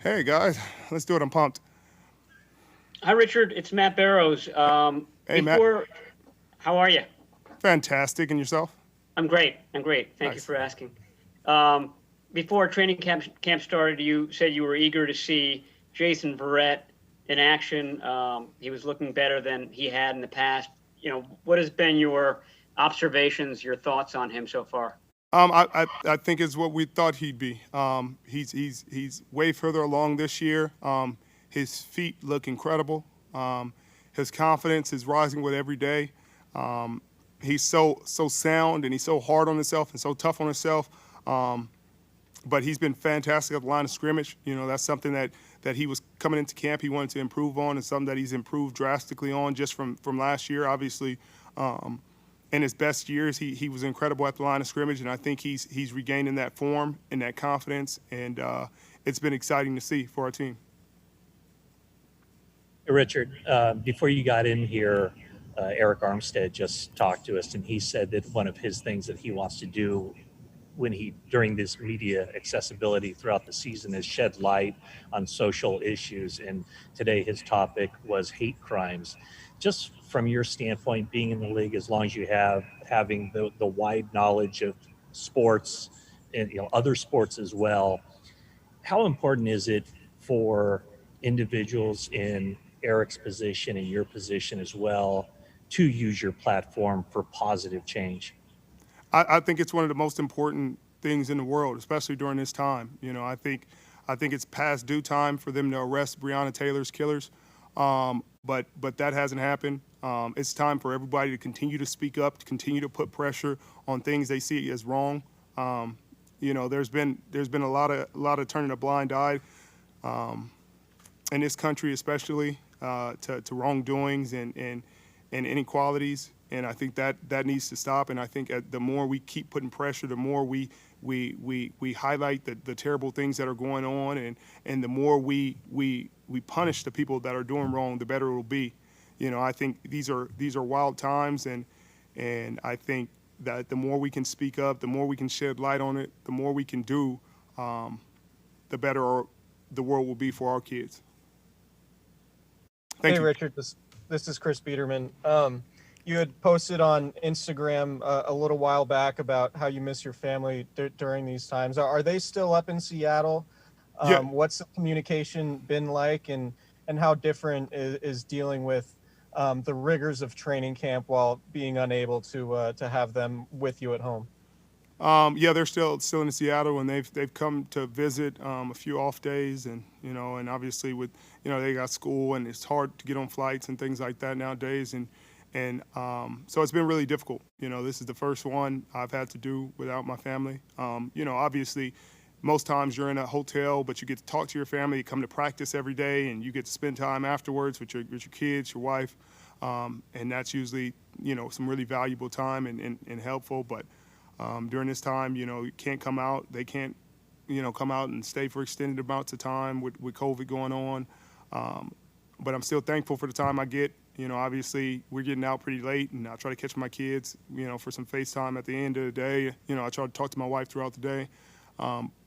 Hey guys, let's do it. I'm pumped. Hi, Richard. It's Matt Barrows. Hey Matt, How are you? fantastic. And yourself? I'm great. I'm great. Thank you Nice. for asking. Um, Before training camp started, you said you were eager to see Jason Verrett in action. He was looking better than he had in the past. What has been your observations, your thoughts on him so far? I think it's what we thought he'd be. He's way further along this year. His feet look incredible. His confidence is rising with every day. He's so sound and he's so hard on himself and so tough on himself. But he's been fantastic at the line of scrimmage. That's something that he was coming into camp. He wanted to improve on, and something that he's improved drastically on just from last year. Obviously, in his best years, he was incredible at the line of scrimmage, and I think he's regaining that form and that confidence, and it's been exciting to see for our team. Hey, Richard, before you got in here, Eric Armstead just talked to us, and he said that one of his things that he wants to do during this media accessibility throughout the season is shed light on social issues. And today his topic was hate crimes. Just from your standpoint, being in the league as long as you have, having the wide knowledge of sports and other sports as well, how important is it for individuals in Eric's position and your position as well to use your platform for positive change? I think it's one of the most important things in the world, especially during this time. I think it's past due time for them to arrest Breonna Taylor's killers, but that hasn't happened. It's time for everybody to continue to speak up, to continue to put pressure on things they see as wrong. There's been a lot of turning a blind eye in this country, especially to wrongdoings and inequalities. And I think that needs to stop. And I think the more we keep putting pressure, the more we highlight the terrible things that are going on, and the more we punish the people that are doing wrong, the better it will be. I think these are wild times, and I think that the more we can speak up, the more we can shed light on it, the more we can do, the better the world will be for our kids. Thank Hey, you. Richard, this is Chris Biederman. You had posted on Instagram a little while back about how you miss your family during these times. Are they still up in Seattle? Yeah. What's the communication been like, and how different is dealing with the rigors of training camp while being unable to have them with you at home? Yeah, they're still in Seattle, and they've come to visit a few off days, and obviously with they got school, and it's hard to get on flights and things like that nowadays, and so it's been really difficult. This is the first one I've had to do without my family. Obviously, most times you're in a hotel, but you get to talk to your family. You come to practice every day, and you get to spend time afterwards with your kids, your wife, and that's usually some really valuable time and helpful. But during this time, you can't come out. They can't, come out and stay for extended amounts of time with COVID going on. But I'm still thankful for the time I get. Obviously we're getting out pretty late, and I try to catch my kids, for some FaceTime at the end of the day. I try to talk to my wife throughout the day.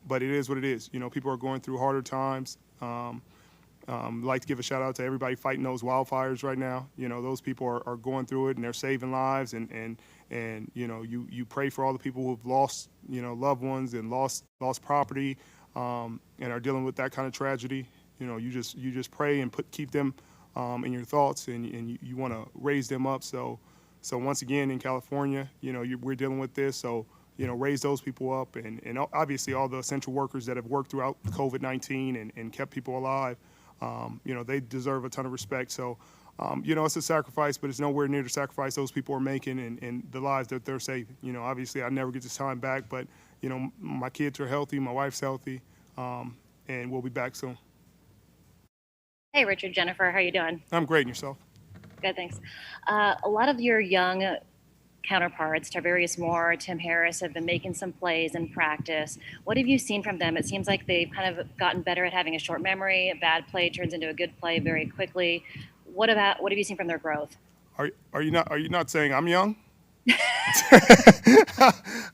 But it is what it is. People are going through harder times. Like to give a shout out to everybody fighting those wildfires right now. Those people are going through it, and they're saving lives, and you pray for all the people who've lost, loved ones and lost property, and are dealing with that kind of tragedy. You just pray and keep them in your thoughts, and you want to raise them up. So once again in California, we're dealing with this. So raise those people up, and obviously all the essential workers that have worked throughout COVID-19 and kept people alive. They deserve a ton of respect. So, it's a sacrifice, but it's nowhere near the sacrifice those people are making and the lives that they're saving. Obviously I never get this time back, but, my kids are healthy, my wife's healthy, and we'll be back soon. Hey, Richard, Jennifer, how are you doing? I'm great, and yourself? Good, thanks. A lot of your young counterparts, Tavarius Moore, Tim Harris, have been making some plays in practice. What have you seen from them? It seems like they've kind of gotten better at having a short memory. A bad play turns into a good play very quickly. What have you seen from their growth? Are you not saying I'm young?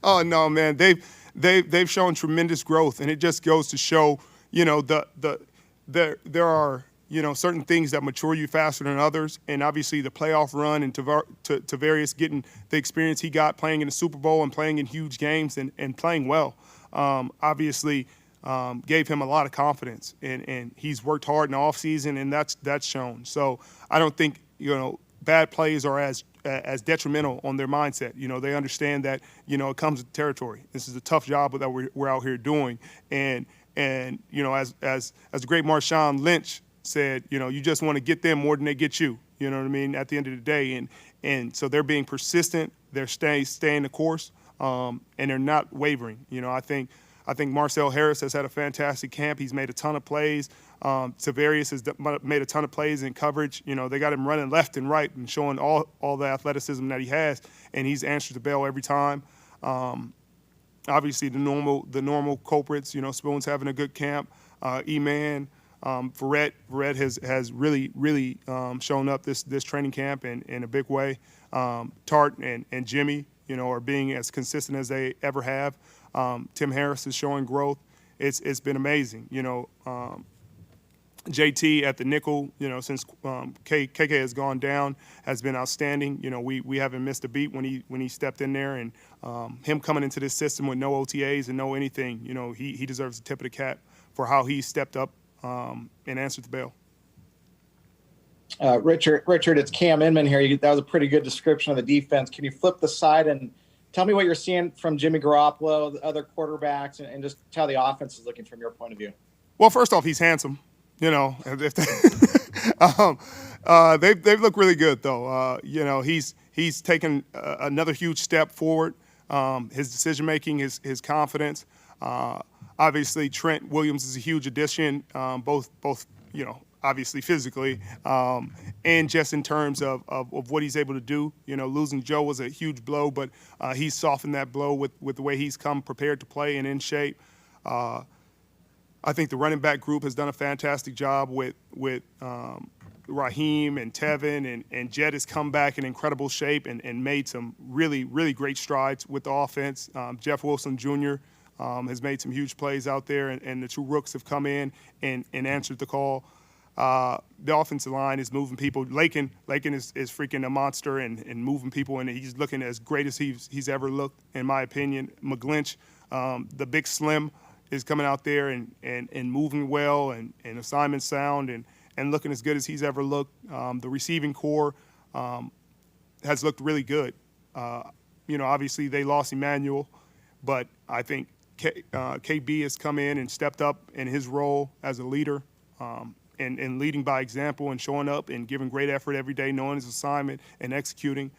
Oh no, man. They've shown tremendous growth, and it just goes to show, there are, certain things that mature you faster than others, and obviously the playoff run and Tavarius getting the experience he got playing in the Super Bowl and playing in huge games and playing well, obviously gave him a lot of confidence, and he's worked hard in the offseason, and that's shown. So I don't think bad plays are as detrimental on their mindset. They understand that it comes with territory. This is a tough job that we're out here doing, and as the great Marshawn Lynch said, you just want to get them more than they get you. You know what I mean? At the end of the day, and so they're being persistent. They're staying the course, and they're not wavering. I think Marcell Harris has had a fantastic camp. He's made a ton of plays. Tavarius has made a ton of plays in coverage. They got him running left and right and showing all the athleticism that he has, and he's answered the bell every time. Obviously, the normal culprits. Spoon's having a good camp. E-Man, Verrett has really shown up this training camp in a big way. Tart and Jimmy, are being as consistent as they ever have. Tim Harris is showing growth. It's been amazing. JT at the nickel, since KK has gone down, has been outstanding. We haven't missed a beat when he stepped in there, and him coming into this system with no OTAs and no anything, he deserves a tip of the cap for how he stepped up and answered the bell. Richard, it's Cam Inman here. That was a pretty good description of the defense. Can you flip the side and tell me what you're seeing from Jimmy Garoppolo, the other quarterbacks, and just how the offense is looking from your point of view? Well, first off, he's handsome. They've looked really good though. He's taken another huge step forward. His decision making, his confidence. Obviously, Trent Williams is a huge addition. Both obviously physically, and just in terms of what he's able to do. Losing Joe was a huge blow, but he's softened that blow with the way he's come prepared to play and in shape. I think the running back group has done a fantastic job with Raheem and Tevin, and Jed has come back in incredible shape and made some really, really great strides with the offense. Jeff Wilson Jr. Has made some huge plays out there, and the two rooks have come in and answered the call. The offensive line is moving people. Lakin is freaking a monster and moving people, and he's looking as great as he's ever looked, in my opinion. McGlinch, the big slim, is coming out there and moving well and assignment sound and looking as good as he's ever looked. The receiving core has looked really good. Obviously they lost Emmanuel, but I think KB has come in and stepped up in his role as a leader. And leading by example and showing up and giving great effort every day, knowing his assignment and executing.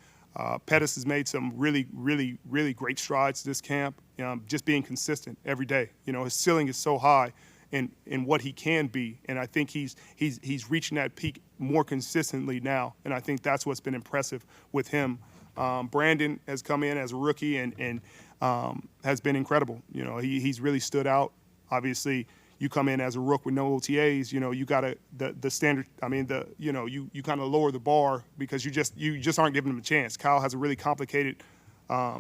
Pettis has made some really, really, really great strides this camp, just being consistent every day. His ceiling is so high in what he can be, and I think he's reaching that peak more consistently now, and I think that's what's been impressive with him. Brandon has come in as a rookie and has been incredible. He's really stood out. Obviously, you come in as a rook with no OTAs, you got the standard. I mean, you kind of lower the bar because you just aren't giving him a chance. Kyle has a really complicated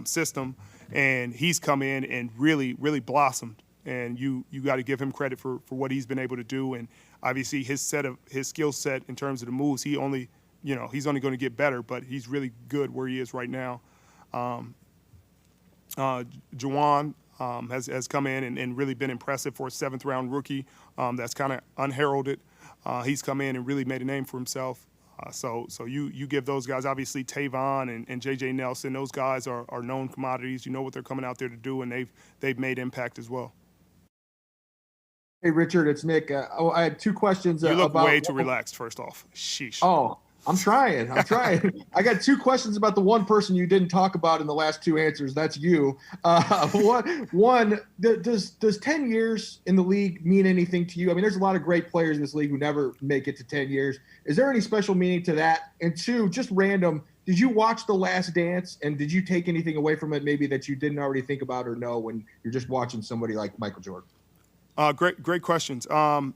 system, and he's come in and really, really blossomed. And you got to give him credit for what he's been able to do. And obviously his skill set in terms of the moves, he's only going to get better, but he's really good where he is right now. Juwan has come in and really been impressive for a 7th-round rookie that's kind of unheralded. He's come in and really made a name for himself. So you give those guys, obviously Tavon and J.J. Nelson, those guys are known commodities. You know what they're coming out there to do, and they've made impact as well. Hey, Richard, it's Nick. I had 2 questions. You look way too relaxed, first off. Sheesh. Oh, I'm trying. I got 2 questions about the one person you didn't talk about in the last 2 answers. That's you. One, does 10 years in the league mean anything to you? I mean, there's a lot of great players in this league who never make it to 10 years. Is there any special meaning to that? And 2, just random, did you watch The Last Dance, and did you take anything away from it maybe that you didn't already think about or know when you're just watching somebody like Michael Jordan? Great questions. 10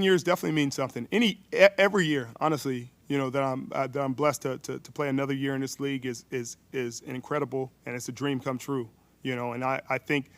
years definitely means something. Every year, honestly, that I'm blessed to play another year in this league is incredible, and it's a dream come true. And I think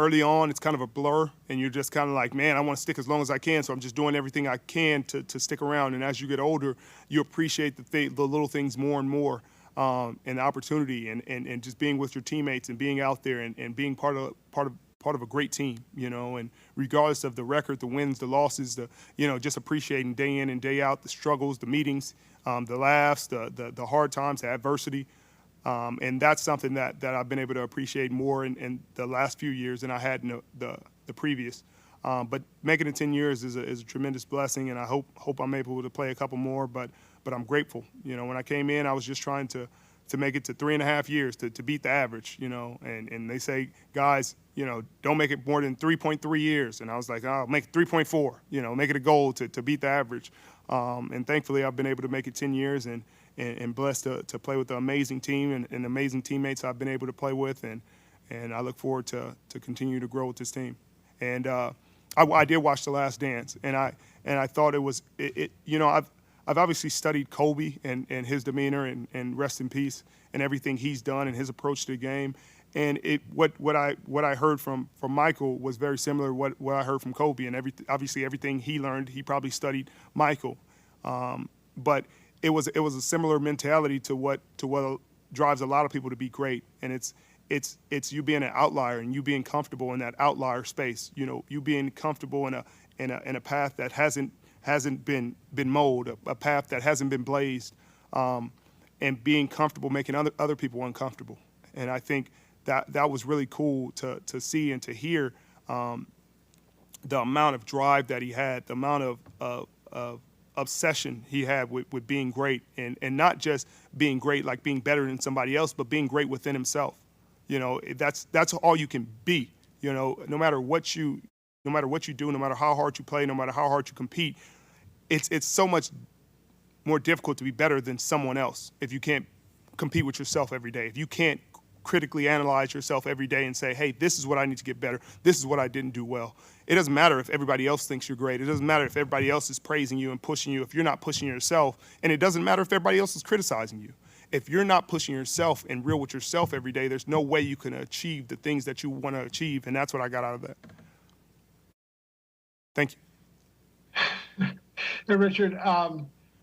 early on, it's kind of a blur, and you're just kind of like, man, I want to stick as long as I can, so I'm just doing everything I can to stick around. And as you get older, you appreciate the little things more and more, and the opportunity, and just being with your teammates and being out there and being part of a great team, and regardless of the record, the wins, the losses, just appreciating day in and day out the struggles, the meetings, the laughs, the hard times, the adversity. And that's something that I've been able to appreciate more in the last few years than I had in the previous. But making it 10 years is a tremendous blessing, and I hope I'm able to play a couple more. But I'm grateful. When I came in, I was just trying to make it to 3.5 years to beat the average. And they say, guys, don't make it more than 3.3 years. And I was like, I'll make it 3.4. Make it a goal to beat the average. And thankfully, I've been able to make it 10 years and blessed to play with an amazing team and amazing teammates I've been able to play with, and I look forward to continue to grow with this team. And I did watch The Last Dance, and I thought it was I've obviously studied Kobe and his demeanor and rest in peace and everything he's done and his approach to the game. And what I heard from Michael was very similar to what I heard from Kobe, and obviously everything he learned, he probably studied Michael, but it was a similar mentality to what drives a lot of people to be great, and it's you being an outlier and you being comfortable in that outlier space. You being comfortable in a path that hasn't been molded, a path that hasn't been blazed, and being comfortable making other people uncomfortable. And I think that was really cool to see and to hear, the amount of drive that he had, the amount of obsession he had with being great, and not just being great like being better than somebody else, but being great within himself. That's all you can be. No matter what you do, no matter how hard you play, no matter how hard you compete, it's so much more difficult to be better than someone else if you can't compete with yourself every day. If you can't critically analyze yourself every day and say, hey, this is what I need to get better. This is what I didn't do well. It doesn't matter if everybody else thinks you're great. It doesn't matter if everybody else is praising you and pushing you if you're not pushing yourself. And it doesn't matter if everybody else is criticizing you. If you're not pushing yourself and real with yourself every day, there's no way you can achieve the things that you want to achieve. And that's what I got out of that. Thank you. Hey, Richard,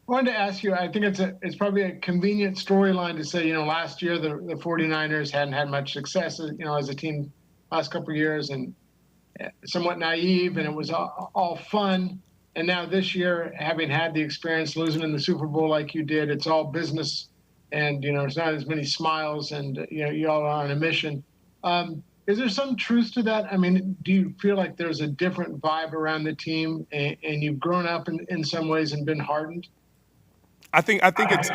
wanted to ask you, I think it's probably a convenient storyline to say, last year the 49ers hadn't had much success, as a team last couple of years, and somewhat naive, and it was all fun. And now this year, having had the experience losing in the Super Bowl like you did, it's all business, and it's not as many smiles, and you all are on a mission. Is there some truth to that? I mean, do you feel like there's a different vibe around the team, and you've grown up in some ways and been hardened? I think it's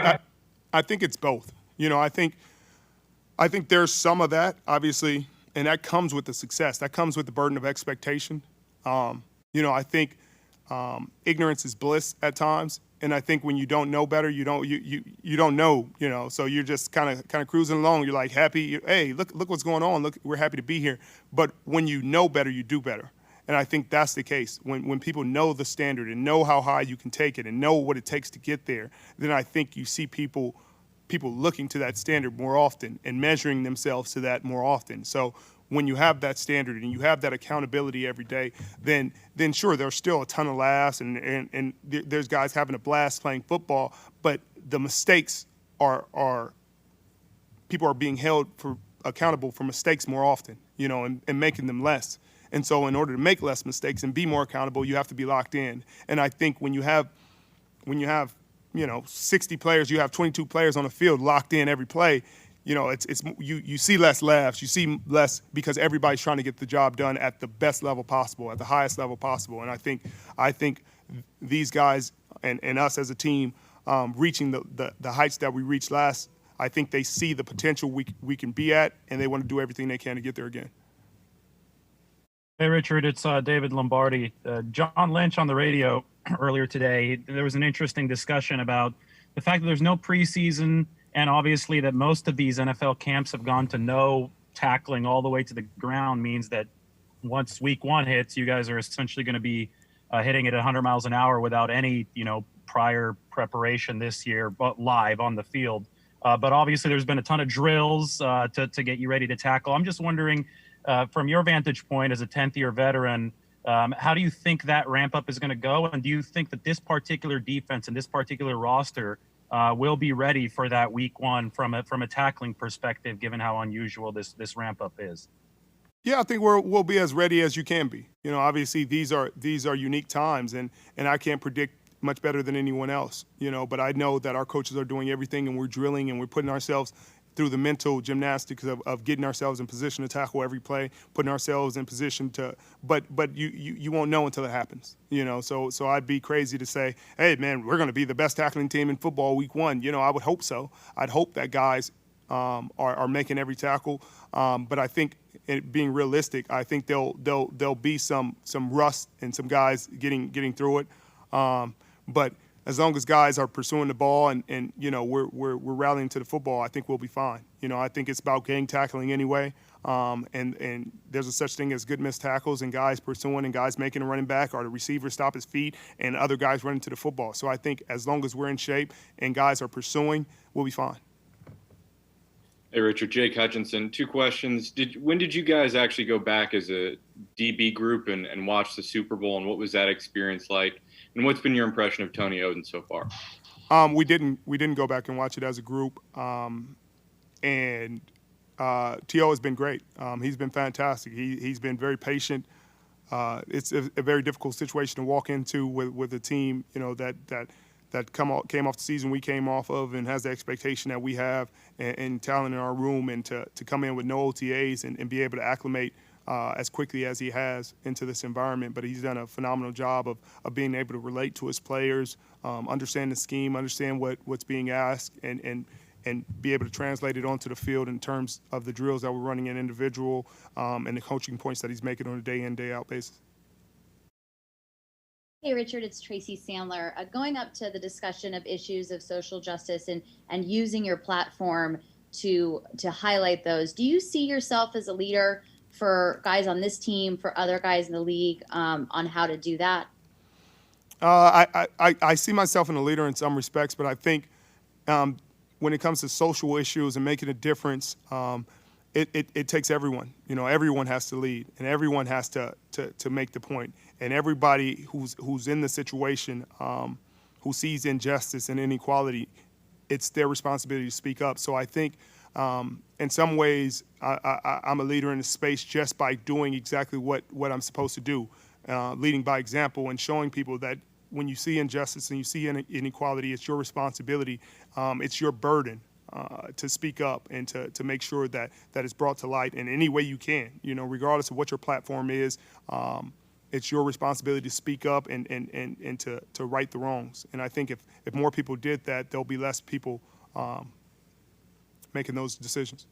both. I think there's some of that, obviously, and that comes with the success. That comes with the burden of expectation. I think ignorance is bliss at times, and I think when you don't know better, you don't know. So you're just kind of cruising along. You're like happy. Hey, look what's going on. Look, we're happy to be here. But when you know better, you do better. And I think that's the case. When people know the standard and know how high you can take it and know what it takes to get there, then I think you see people looking to that standard more often and measuring themselves to that more often. So when you have that standard and you have that accountability every day, then sure, there's still a ton of laughs and there's guys having a blast playing football, but the mistakes are people are being held accountable for mistakes more often, and making them less. And so in order to make less mistakes and be more accountable, you have to be locked in. And I think when you have 60 players, you have 22 players on the field locked in every play, you see less laughs, you see less because everybody's trying to get the job done at the best level possible, at the highest level possible. And I think these guys and us as a team reaching the heights that we reached last, I think they see the potential we can be at, and they want to do everything they can to get there again. Hey, Richard, it's David Lombardi. John Lynch on the radio earlier today, there was an interesting discussion about the fact that there's no preseason, and obviously that most of these NFL camps have gone to no tackling all the way to the ground means that once week one hits, you guys are essentially going to be hitting at 100 miles an hour without any, prior preparation this year, but live on the field. But obviously there's been a ton of drills to get you ready to tackle. I'm just wondering, from your vantage point as a 10th year veteran, how do you think that ramp up is going to go? And do you think that this particular defense and this particular roster will be ready for that week one from a tackling perspective, given how unusual this ramp up is? Yeah, I think we'll be as ready as you can be. You know, obviously these are unique times, and I can't predict much better than anyone else. You know, but I know that our coaches are doing everything, and we're drilling, and we're putting ourselves through the mental gymnastics of getting ourselves in position to tackle every play, putting ourselves in position to. But you won't know until it happens. You know, so I'd be crazy to say, hey man, we're going to be the best tackling team in football week one. You know, I would hope so. I'd hope that guys are making every tackle. But I think, being realistic, I think there'll be some rust and some guys getting through it. But as long as guys are pursuing the ball and you know we're rallying to the football, I think we'll be fine. You know, I think it's about gang tackling anyway. And there's a such thing as good missed tackles and guys pursuing and guys making a running back, or the receiver stop his feet and other guys running to the football. So I think as long as we're in shape and guys are pursuing, we'll be fine. Hey, Richard, Jake Hutchinson, 2 questions. When did you guys actually go back as a DB group and watch the Super Bowl, and what was that experience like? And what's been your impression of Tony Oden so far? We didn't go back and watch it as a group. And T.O. has been great. He's been fantastic. He's been very patient. It's a very difficult situation to walk into with a team, you know, that came off the season we came off of and has the expectation that we have and talent in our room, and to come in with no OTAs and be able to acclimate as quickly as he has into this environment. But he's done a phenomenal job of being able to relate to his players, understand the scheme, understand what's being asked, and be able to translate it onto the field in terms of the drills that we're running in individual and the coaching points that he's making on a day in, day out basis. Hey, Richard, it's Tracy Sandler. Going up to the discussion of issues of social justice and using your platform to highlight those, do you see yourself as a leader for guys on this team, for other guys in the league, on how to do that? I see myself in a leader in some respects, but I think when it comes to social issues and making a difference, it takes everyone. You know, everyone has to lead, and everyone has to make the point. And everybody who's in the situation, who sees injustice and inequality, it's their responsibility to speak up. So I think in some ways I'm a leader in the space just by doing exactly what I'm supposed to do, leading by example and showing people that when you see injustice and you see inequality, it's your responsibility, it's your burden to speak up and to make sure that it's brought to light in any way you can, you know, regardless of what your platform is. It's your responsibility to speak up and to right the wrongs. And I think if more people did that, there'll be less people making those decisions.